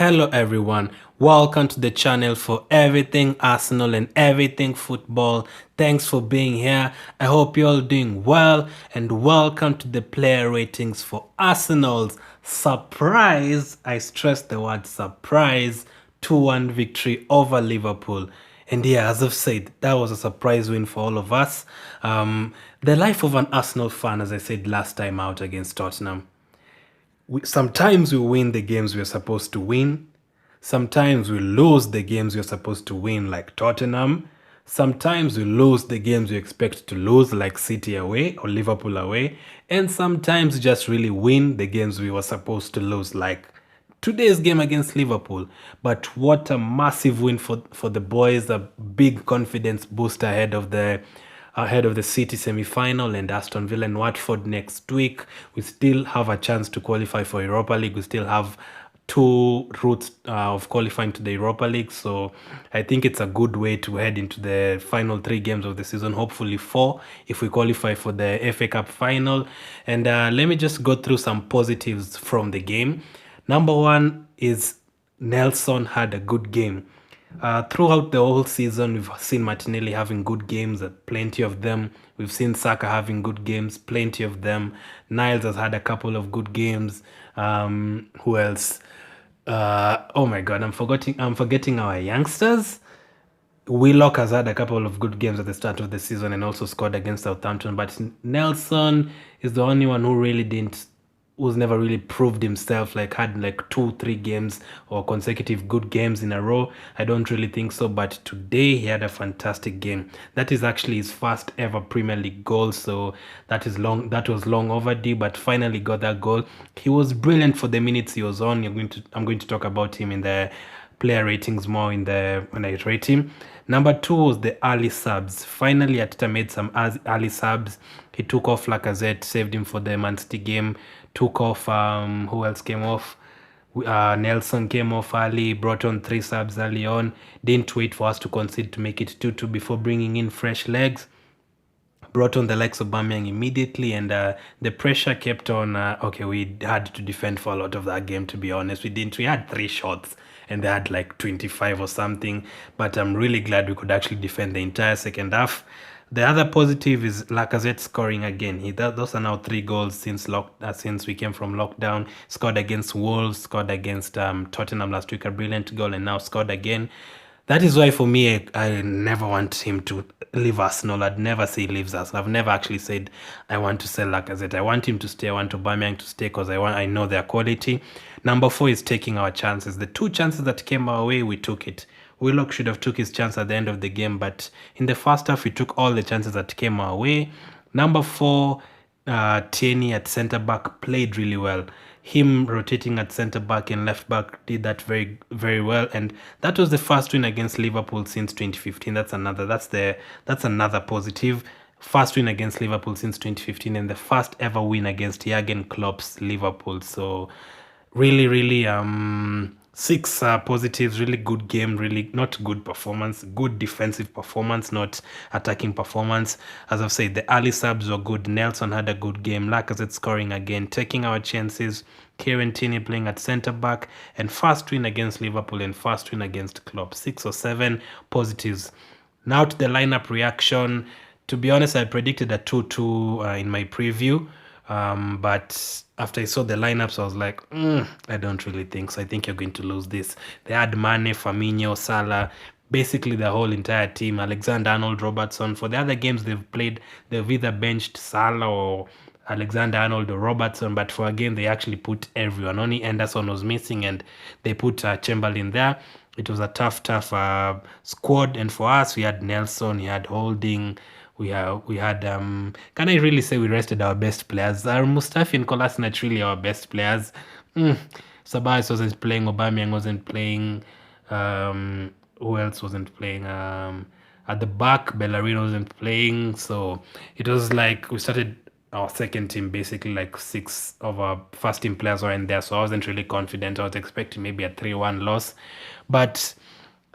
Hello everyone, welcome to the channel for everything Arsenal and everything football. Thanks for being here. I hope you're all doing well and welcome to the player ratings for Arsenal's surprise, I stress the word surprise, 2-1 victory over Liverpool. And yeah, as I've said, that was a surprise win for all of us. The life of an Arsenal fan, as I said last time out against Tottenham. Sometimes we win the games we're supposed to win. Sometimes we lose the games we're supposed to win, like Tottenham. Sometimes we lose the games we expect to lose, like City away or Liverpool away. And sometimes we just really win the games we were supposed to lose, like today's game against Liverpool. But what a massive win for the boys, a big confidence boost ahead of the City semi-final and Aston Villa and Watford next week. We still have a chance to qualify for Europa League. We still have two routes of qualifying to the Europa League. So I think it's a good way to head into the final 3 games of the season, hopefully 4 if we qualify for the FA Cup final. And let me just go through some positives from the game. Number 1 is Nelson had a good game. Throughout the whole season, we've seen Martinelli having good games, plenty of them. We've seen Saka having good games, plenty of them. Niles has had a couple of good games. Who else? Oh my God, I'm forgetting our youngsters. Willock has had a couple of good games at the start of the season and also scored against Southampton. But Nelson is the only one who's never really proved himself, like had like 2-3 games or consecutive good games in a row. I don't really think so, but today he had a fantastic game. That is actually his first ever Premier League goal, so that was long overdue, but finally got that goal. He was brilliant for the minutes he was on. I'm going to talk about him in the player ratings more when I rate him. Number 2 was the early subs. Finally, Arteta made some early subs. He took off Lacazette, saved him for the Man City game. Took off, who else came off? Nelson came off early, brought on 3 subs early on. Didn't wait for us to concede to make it 2-2 before bringing in fresh legs. Brought on the likes of Aubameyang immediately, and the pressure kept on. Okay, we had to defend for a lot of that game, to be honest. We had 3 shots and they had like 25 or something, but I'm really glad we could actually defend the entire second half. The other positive is Lacazette scoring again. Those are now 3 goals since we came from lockdown. Scored against Wolves, scored against Tottenham last week, a brilliant goal, and now scored again. That is why for me, I never want him to leave Arsenal. I'd never say he leaves us. I've never actually said I want to sell Lacazette. I want him to stay. I want Aubameyang to stay because I know their quality. Number 4 is taking our chances. The 2 chances that came our way, we took it. Willock should have took his chance at the end of the game, but in the first half, we took all the chances that came our way. Number 4, Tierney at centre-back played really well. Him rotating at centre-back and left-back did that very, very well, and that was the first win against Liverpool since 2015. That's another positive. First win against Liverpool since 2015 and the first ever win against Jurgen Klopp's Liverpool. So really, really 6 positives. Really good game, really not good performance, good defensive performance, not attacking performance. As I've said, the early subs were good. Nelson had a good game. Lacazette scoring again, taking our chances. Kieran Tierney playing at centre-back, and first win against Liverpool and first win against Klopp. 6 or 7 positives. Now to the lineup reaction. To be honest, I predicted a 2-2 in my preview. But after I saw the lineups, I was like, I don't really think so. I think you're going to lose this. They had Mane, Firmino, Salah, basically the whole entire team. Alexander-Arnold, Robertson. For the other games they've played, they've either benched Salah or Alexander-Arnold or Robertson. But for a game, they actually put everyone. Only Henderson was missing, and they put Chamberlain there. It was a tough squad. And for us, we had Nelson, we had Holding. We had can I really say we rested our best players? Mustafi and Kolasinac really our best players. Ceballos wasn't playing, Aubameyang wasn't playing. Who else wasn't playing? At the back, Bellerin wasn't playing. So it was like we started our second team basically like 6 of our first team players were in there. So I wasn't really confident. I was expecting maybe a 3-1 loss, but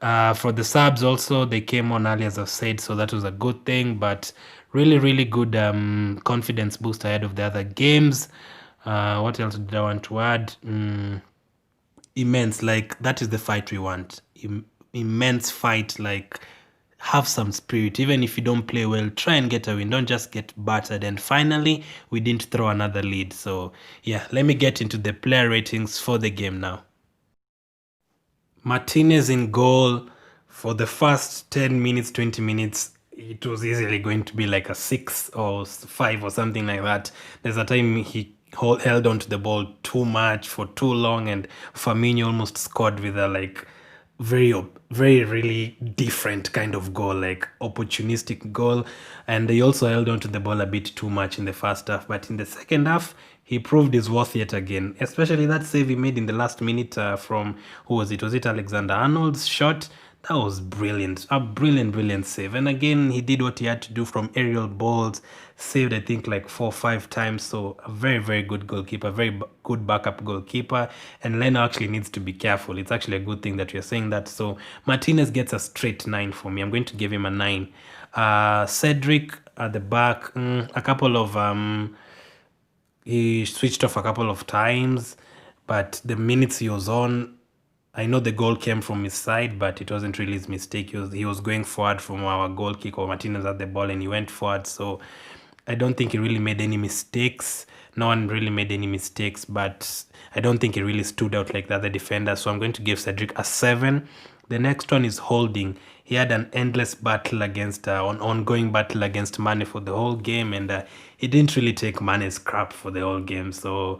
for the subs also, they came on early, as I've said, so that was a good thing. But really, really good confidence boost ahead of the other games. What else did I want to add? immense. Like, that is the fight we want. Immense fight. Like, have some spirit. Even if you don't play well, try and get a win. Don't just get battered. And finally, we didn't throw another lead. So yeah, let me get into the player ratings for the game now. Martinez in goal. For the first 10 minutes, 20 minutes, it was easily going to be like a 6 or 5 or something like that. There's a time he held on to the ball too much for too long, and Firmino almost scored with a very really different kind of goal, like opportunistic goal. And he also held on to the ball a bit too much in the first half, but in the second half he proved his worth yet again, especially that save he made in the last minute from, who was it? Was it Alexander Arnold's shot? That was brilliant. A brilliant save. And again, he did what he had to do from aerial balls. Saved, I think, like 4 or 5 times. So a very good goalkeeper. Very good backup goalkeeper. And Leno actually needs to be careful. It's actually a good thing that you're saying that. So Martinez gets a straight 9 for me. I'm going to give him a 9. Cedric at the back. A couple of... he switched off a couple of times. But the minutes he was on... I know the goal came from his side, but it wasn't really his mistake. He was going forward from our goal kick, or Martinez had the ball and he went forward. So I don't think he really made any mistakes. No one really made any mistakes, but I don't think he really stood out like the other defenders. So I'm going to give Cedric a 7. The next one is Holding. He had an endless battle against, an ongoing battle against Mane for the whole game, and he didn't really take Mane's crap for the whole game. So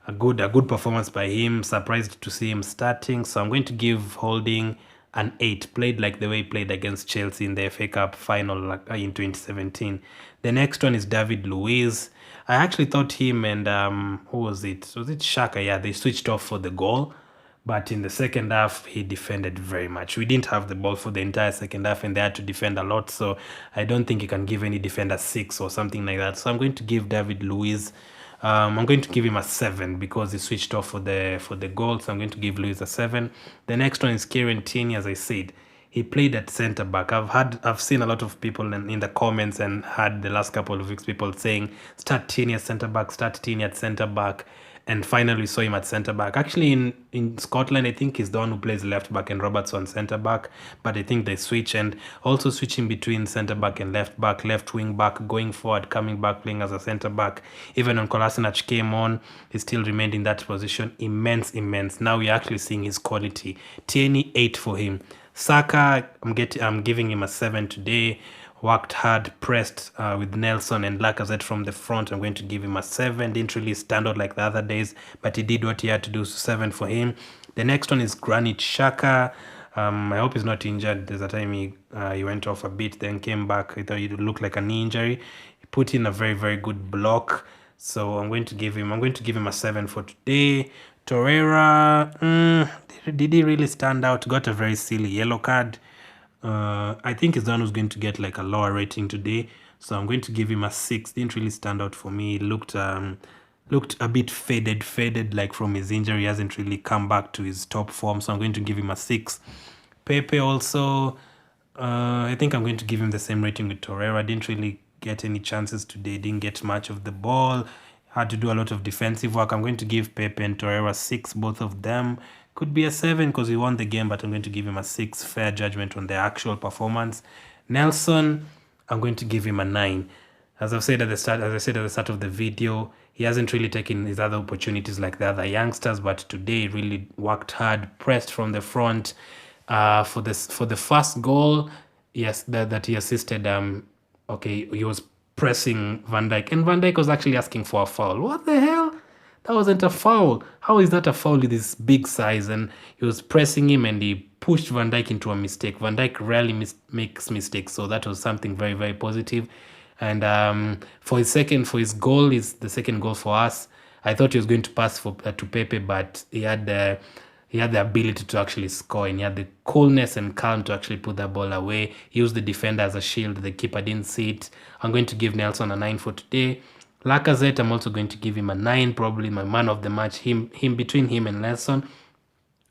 a good performance by him. Surprised to see him starting. So I'm going to give Holding an 8. Played like the way he played against Chelsea in the FA Cup final in 2017. The next one is David Luiz. I actually thought him and who was it? Was it Xhaka? Yeah, they switched off for the goal. But in the second half, he defended very much. We didn't have the ball for the entire second half, and they had to defend a lot. So I don't think you can give any defender 6 or something like that. So I'm going to give David Luiz... I'm going to give him a 7 because he switched off for the goal. So I'm going to give Luiz a 7. The next one is Kieran Tierney. As I said, he played at centre back. I've seen a lot of people in the comments and had the last couple of weeks people saying start Tierney at centre back, start Tierney at centre back. And finally we saw him at centre back. Actually in Scotland, I think he's the one who plays left back and Robertson centre back. But I think they switch, and also switching between centre back and left back, left wing back, going forward, coming back, playing as a centre back. Even when Kolasinac came on, he still remained in that position. Immense. Now we're actually seeing his quality. Tierney, 8 for him. Saka, I'm giving him a 7 today. Worked hard, pressed with Nelson and Lacazette from the front. I'm going to give him a 7. Didn't really stand out like the other days, but he did what he had to do, so 7 for him. The next one is Granit Xhaka. I hope he's not injured. There's a time he went off a bit, then came back. I thought it looked like a knee injury. He put in a very good block. So I'm going to give him a 7 for today. Torreira, did he really stand out? Got a very silly yellow card. I think he's the one who's going to get like a lower rating today. So I'm going to give him a 6. Didn't really stand out for me. Looked a bit faded like from his injury. He hasn't really come back to his top form. So I'm going to give him a 6. Pepe also, I think I'm going to give him the same rating with Torreira. Didn't really get any chances today. Didn't get much of the ball. Had to do a lot of defensive work. I'm going to give Pepe and Torreira 6, both of them. Could be a 7 because he won the game, but I'm going to give him a 6. Fair judgment on the actual performance. Nelson, I'm going to give him a 9. As I said at the start of the video, he hasn't really taken his other opportunities like the other youngsters, but today he really worked hard, pressed from the front. For the first goal, yes, that he assisted. Okay, he was pressing Van Dijk, and Van Dijk was actually asking for a foul. What the hell? That wasn't a foul. How is that a foul with his big size? And he was pressing him and he pushed Van Dijk into a mistake. Van Dijk rarely makes mistakes, so that was something very positive. And for his goal, is the second goal for us. I thought he was going to pass to Pepe, but he had the ability to actually score, and he had the coolness and calm to actually put the ball away. He used the defender as a shield. The keeper didn't see it. I'm going to give Nelson a 9 for today. Lacazette, I'm also going to give him a 9, probably my man of the match. Between him and Nelson.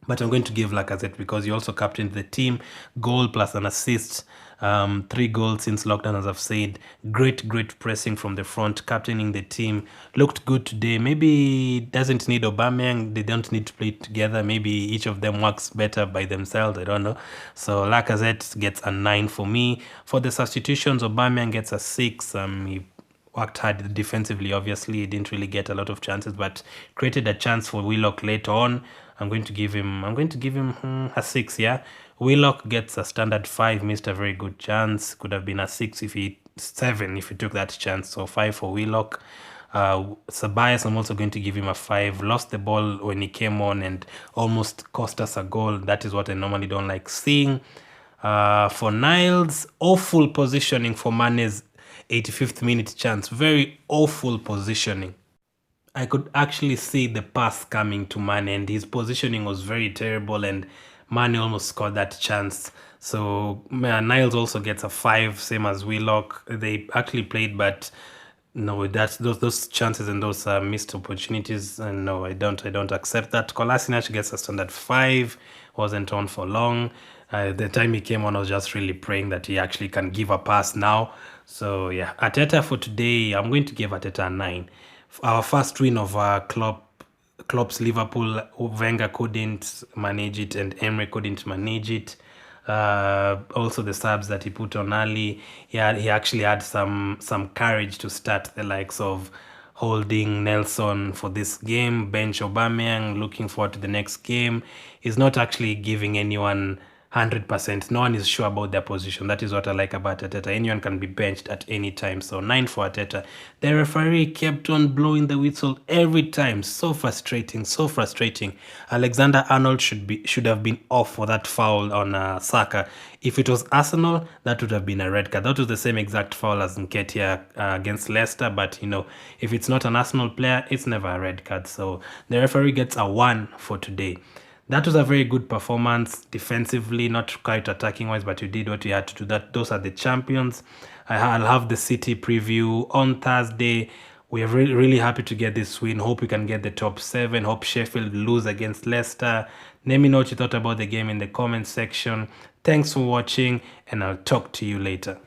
but I'm going to give Lacazette because he also captained the team. Goal plus an assist. 3 goals since lockdown, as I've said. Great pressing from the front, captaining the team. Looked good today. Maybe doesn't need Aubameyang. They don't need to play together. Maybe each of them works better by themselves. I don't know. So Lacazette gets a 9 for me. For the substitutions, Aubameyang gets a 6. He worked hard defensively. Obviously, he didn't really get a lot of chances, but created a chance for Willock later on. I'm going to give him a 6. Yeah, Willock gets a standard 5. Missed a very good chance. Could have been a 7 if he took that chance. So 5 for Willock. Ceballos, I'm also going to give him a 5. Lost the ball when he came on and almost cost us a goal. That is what I normally don't like seeing. For Niles, awful positioning for Mane's 85th minute chance. Very awful positioning. I could actually see the pass coming to Mane, and his positioning was very terrible, and Mane almost scored that chance. So Niles also gets a 5, same as Willock. They actually played, but no, that's those chances and those missed opportunities. And no, I don't accept that. Kolasinac gets a standard 5. Wasn't on for long. The time he came on, I was just really praying that he actually can give a pass now. So yeah, Arteta for today, I'm going to give Arteta a 9. Our first win of Klopp's Liverpool. Wenger couldn't manage it, and Emery couldn't manage it. Also the subs that he put on early, he actually had some courage to start the likes of holding Nelson for this game, bench Aubameyang, looking forward to the next game. He's not actually giving anyone 100%. No one is sure about their position. That is what I like about Arteta. Anyone can be benched at any time. So 9 for Arteta. The referee kept on blowing the whistle every time. So frustrating. Alexander-Arnold should have been off for that foul on Saka. If it was Arsenal, that would have been a red card. That was the same exact foul as Nketiah against Leicester. But, if it's not an Arsenal player, it's never a red card. So the referee gets a 1 for today. That was a very good performance defensively, not quite attacking wise, but you did what you had to do. Those are the champions. I'll have the City preview on Thursday. We are really happy to get this win. Hope we can get the top 7. Hope Sheffield lose against Leicester. Let me know what you thought about the game in the comment section. Thanks for watching, and I'll talk to you later.